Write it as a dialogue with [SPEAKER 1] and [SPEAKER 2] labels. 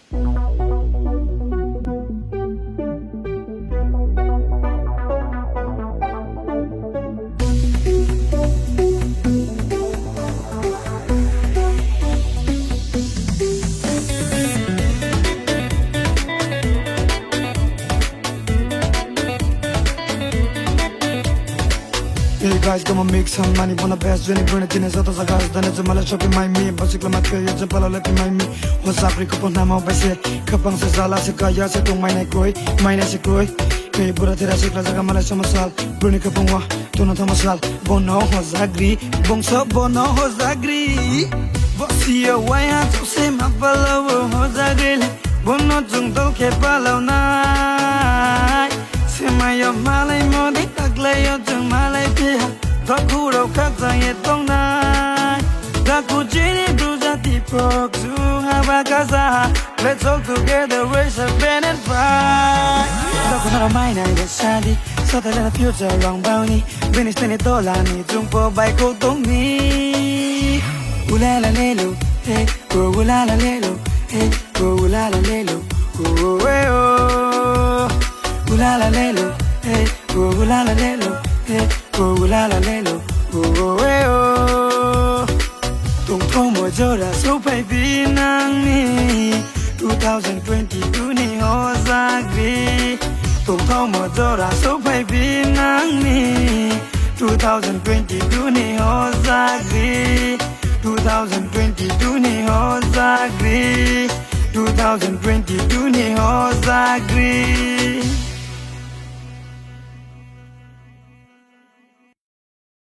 [SPEAKER 1] Hey guys, come on, make some money. Wanna best when you bring it in. So those guys, then it's a mala shopping my me. But you come at me, it's a pala let my me. What's up, Rico? Nama by say, Kapang Sala, Sakaya, Sato, my neck, my neck, Hey, Buratera, Saka, Mala Samasal, Brunica Pongwa, Tonata Masal, Bono, Hosagri, Bongso, Bono, Hosagri. Bosia, why have to say my fellow Hosagri? Bono, Jungle, Kepalo, night. Semaya Malay Modi, Aglayo, Malay Pia, Takuro, Katay, Tona, Takujini, Bruzati, Pok, to Havagaza. Let's all together raise a band and fight. Takuna mine, I decided, so that the future long bounty, Venice $20, Jumpo by Kotomi. Ulala Lelo, hey, Ulala Lelo, hey, Ulala Lelo, oh. Ulala lelo, hey, ulala lelo, hey, ulala lelo, oh. Tong mo jora so baby nang ni 2022 ni hosagri. Tong mo jora so baby nang ni 2022 ni hosagri. 2022 ni hosagri. 2022 ni hosagri.